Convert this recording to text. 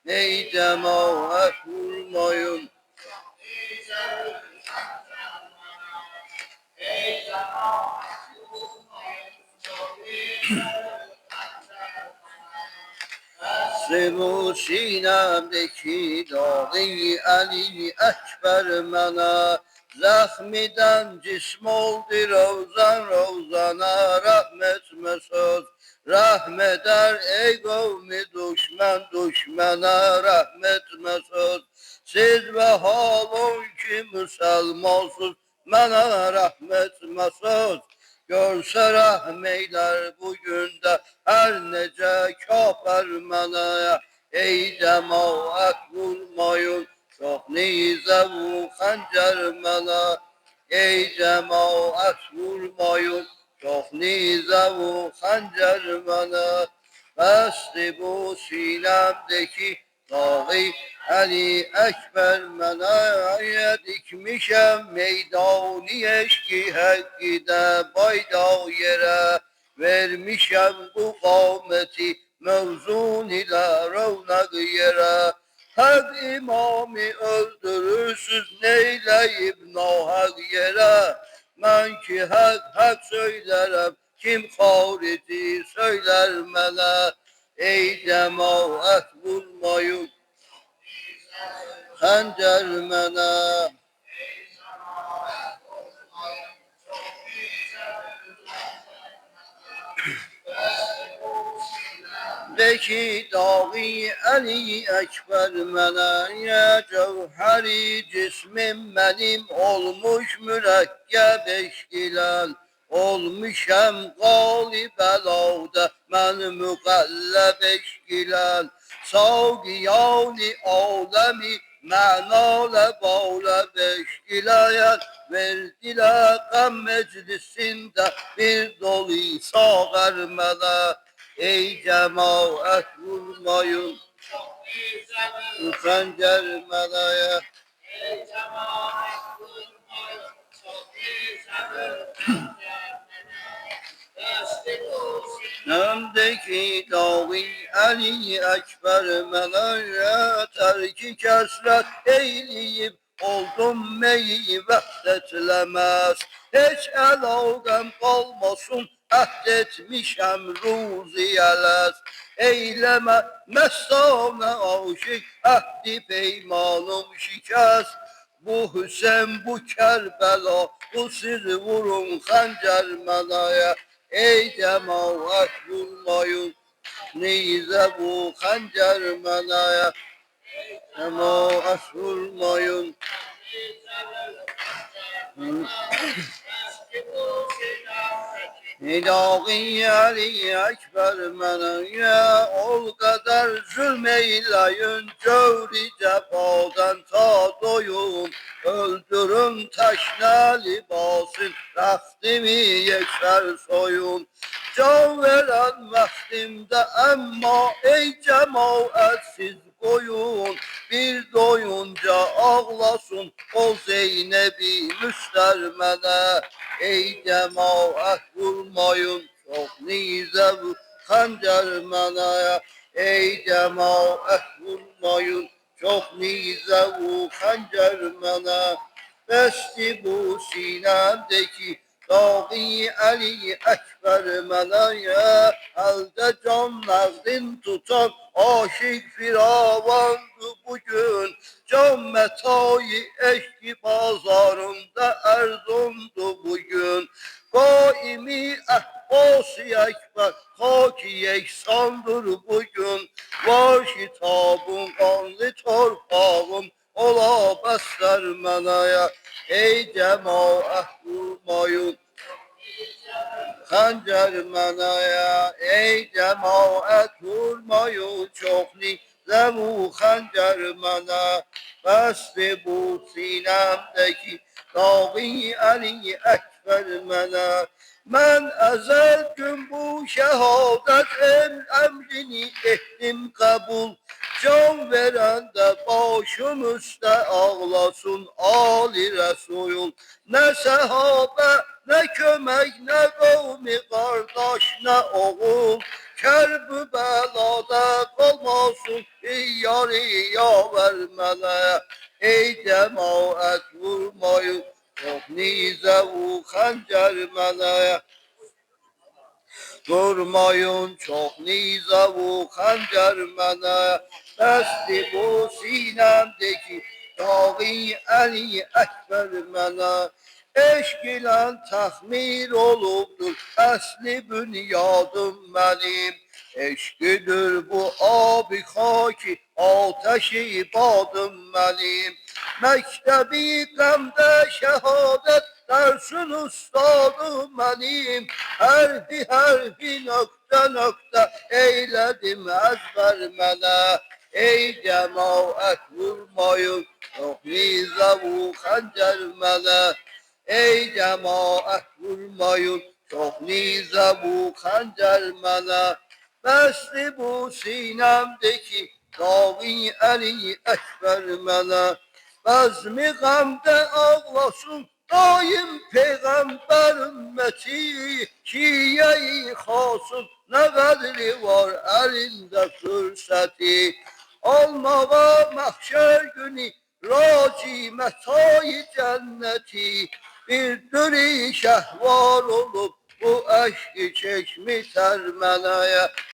ey cemaat vurmayın. Bu sinemdeki dağı Ali Ekber mana, zahmiden cism oldu rovzan rovzana, rahmet mesut rahmeder ey kavmi düşmana, rahmet mesut. Siz ve halon ki Müslümansız, bana rahmet mesut. Görse rahmeyler bugün de her nece kafir manaya, ey cemaat vurmayın çok nize bu hancer mana, ey cemaat vurmayın çok nize bu hancer mana. Besti bu sinemdeki dağı Ali Ekber menaya, dikmişem meydanı eşki hakkide baydağı yere, vermişem bu kâmeti mevzun ile ravnak yere. Hak imamı öldürürsüz neyleyip nahak yere, ben ki hak söylerim kim harici söyler mele, ey cemaat vurmayın hancer mene. Deki dağı Ali Ekber menaya, cevheri cismim benim olmuş mürekkep eşkilal, olmuşam gali belada men mukalleb eşkilal, savgiyani alemi menale bağle beşkilayan, verdiler gam meclisinde bir dolu sağır mele, ey cemaat vurmayın hancer menaya, ey cemaat vurmayın Nemdeki dağı Ali Ekber menaya, terki kesret eyleyip oldum meyi vehletlemez. Hiç elagem kalmasın ahdetmişem ruziyelez. Eyleme mestane aşık ahdi peymanım şikest. Bu Hüseyin bu Kerbela, bu siz vurun hancer menaya, ey cemaat vurmayın nize bu hancer menaya, cemaat vurmayın. Dağı Ali Ekber menaya, ol kadar zulmeyleyin, cevri cefadan ta doyun, öldürün taşna libasın, raftimi yeşer soyun. Can veren vaktimde ama ey cemaat siz koyun, bir doyunca ağlasın o Zeynep'i müstermene, ey cemaat vurmayın çok nize bu hancer menaya, ey cemaat vurmayın çok nize bu hancer mena. Besti bu sinemdeki dağı Ali Ekber menaya, elde can nardin tutan aşık firavandı bugün, can metayı eşki pazarında erzundu bugün. Kaimi Abbas-ı Ekber haki yeksandır bugün, var kitabın kanlı torpağım ola besler menaya, ey cemaat vurmayın hancer menaya, ey cemaat vurmayın çok nize bu hancer mena. Besti bu sinemdeki dağı Ali Ekber mena, ben ezelküm bu şehadet emrini ettim kabul, can veren de başım üstte ağlasın Ali Resul. Ne sahabe ne kömek ne kavmi kardeş ne oğul, Kerbelada kalmasın yar-ı yaver mənə. Ey cemaat vurmayın çok nizə u xəncər mənə. Vurmayın çok nizə u xəncər mənə. Bəsdi bu sinəmdəki dağı Əli Əkbər mənə. Eşq ilə təxmir olubdur əsli bünyadım mənim. Eşqidir bu abi xaki ateşi badım mənim. Məktəbi qəmdə şəhadət dərsin ustadım mənim. Hərfi nöqtə eylədim əzbər mənə. Ey cemaat vurmayın çox nizə bu xəncər mənə. Ey cemaat vurmayın çok nizə bu xəncər mənə. Bəsdi bu sinəmdəki dağı Əli Əkbər mənə. Bəzmi qəmdə ağlasın daim Peyğəmbər ümməti. Şiyə-i xasın nə qədri var əlində fürsəti. Almağa məhşər günü raci mətayı cənnəti. Bir dürü şəhvar olub bu əşqi çəkmi tərmənəyə.